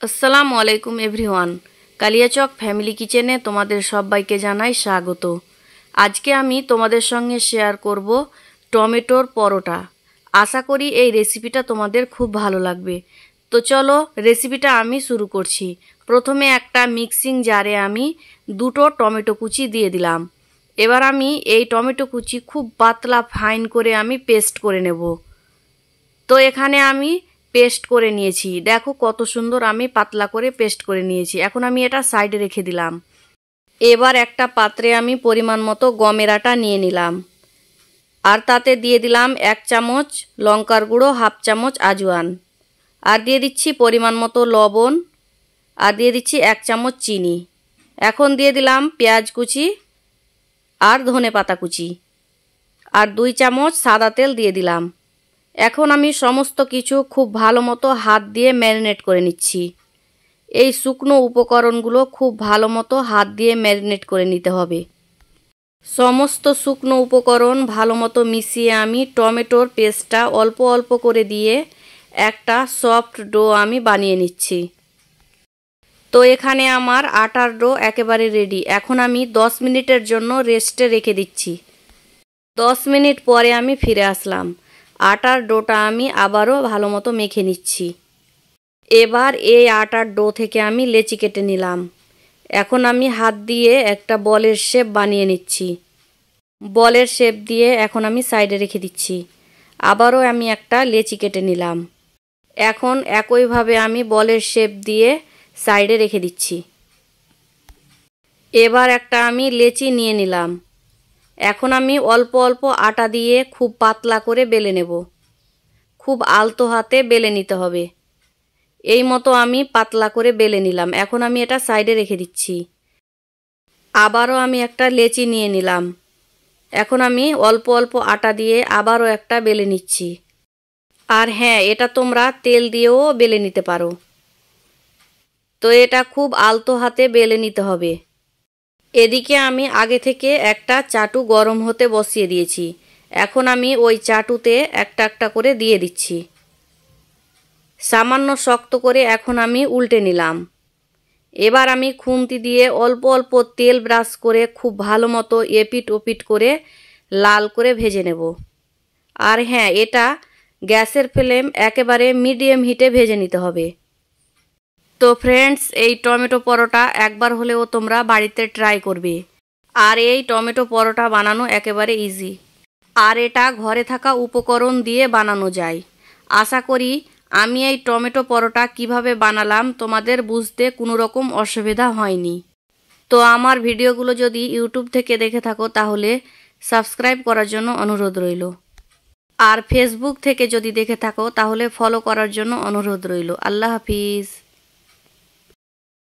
আসসালামু আলাইকুম everyone. Kaliachak family কিচেনে তোমাদের সবাইকে জানাই স্বাগত। আজকে আমি তোমাদের সঙ্গে শেয়ার করব টমেটোর পরোটা। আশা করি এই রেসিপিটা তোমাদের খুব ভালো লাগবে। তো চলো রেসিপিটা আমি শুরু করছি। প্রথমে একটা মিক্সিং জারে আমি দুটো টমেটো কুচি দিয়ে দিলাম। এবার আমি এই টমেটো কুচি খুব পাতলা ফাইন করে আমি পেস্ট করে নেব। তো এখানে আমি পেস্ট করে নিয়েছি। দেখো কত সুন্দর আমি পাতলা করে পেস্ট করে নিয়েছি। এখন আমি এটা সাইডে রেখে দিলাম। এবার একটা পাত্রে আমি পরিমাণ মতো গমের আটা নিয়ে নিলাম। আর তাতে দিয়ে দিলাম 1 চামচ লঙ্কার গুঁড়ো, 1/2 চামচ আজওয়ান, আর দিয়ে দিচ্ছি পরিমাণ মতো লবণ, আর দিয়ে দিচ্ছি 1 চামচ চিনি। এখন দিয়ে দিলাম পেঁয়াজ কুচি আর ধনে পাতা কুচি, আর 2 চামচ সাদা তেল দিয়ে দিলাম। এখন আমি সমস্ত কিছু খুব ভালো মতো হাত দিয়ে ম্যারিনেট করে নিচ্ছি। এই শুকনো উপকরণগুলো খুব ভালো মতো হাত দিয়ে ম্যারিনেট করে নিতে হবে। সমস্ত শুকনো উপকরণ ভালো মতো মিশিয়ে আমি টমেটোর পেস্টটা অল্প অল্প করে দিয়ে একটা সফট ডো আমি বানিয়ে নিচ্ছি। তো এখানে আমার আটার ডো একেবারে রেডি। এখন আমি 10 মিনিটের জন্য রেস্টে রেখে দিচ্ছি। 10 মিনিট পরে আমি ফিরে আসলাম। আটার ডোটা আমি আবারও ভালো মতো মেখে নিচ্ছি। এবার এই আটার ডো থেকে আমি লেচি কেটে নিলাম। এখন আমি হাত দিয়ে একটা বলের শেপ বানিয়ে নিচ্ছি। বলের শেপ দিয়ে এখন আমি সাইডে রেখে দিচ্ছি। আবারও আমি একটা লেচি কেটে নিলাম। এখন একইভাবে আমি বলের শেপ দিয়ে সাইডে রেখে দিচ্ছি। এবার একটা আমি লেচি নিয়ে নিলাম। এখন আমি অল্প অল্প আটা দিয়ে খুব পাতলা করে বেলে নেব। খুব আলতো হাতে বেলে নিতে হবে। এই মতো আমি পাতলা করে বেলে নিলাম। এখন আমি এটা সাইডে রেখে দিচ্ছি। আবারও আমি একটা লেচি নিয়ে নিলাম। এখন আমি অল্প অল্প আটা দিয়ে আবারও একটা বেলে নিচ্ছি। আর হ্যাঁ, এটা তোমরা তেল দিয়েও বেলে নিতে পারো। তো এটা খুব আলতো হাতে বেলে নিতে হবে। এদিকে আমি আগে থেকে একটা চাটু গরম হতে বসিয়ে দিয়েছি। এখন আমি ওই চাটুতে একটা একটা করে দিয়ে দিচ্ছি। সামান্য শক্ত করে এখন আমি উল্টে নিলাম। এবার আমি খুন্তি দিয়ে অল্প অল্প তেল ব্রাশ করে খুব ভালো মতো এপিট ওপিট করে লাল করে ভেজে নেব। আর হ্যাঁ, এটা গ্যাসের ফ্লেম একেবারে মিডিয়াম হিটে ভেজে নিতে হবে। তো ফ্রেন্ডস, এই টমেটো পরোটা একবার হলেও তোমরা বাড়িতে ট্রাই করবে। আর এই টমেটো পরোটা বানানো একেবারে ইজি। আর এটা ঘরে থাকা উপকরণ দিয়ে বানানো যায়। আশা করি আমি এই টমেটো পরোটা কিভাবে বানালাম তোমাদের বুঝতে কোনো রকম অসুবিধা হয়নি। তো আমার ভিডিওগুলো যদি ইউটিউব থেকে দেখে থাকো তাহলে সাবস্ক্রাইব করার জন্য অনুরোধ রইল। আর ফেসবুক থেকে যদি দেখে থাকো তাহলে ফলো করার জন্য অনুরোধ রইল। আল্লাহ হাফিজ।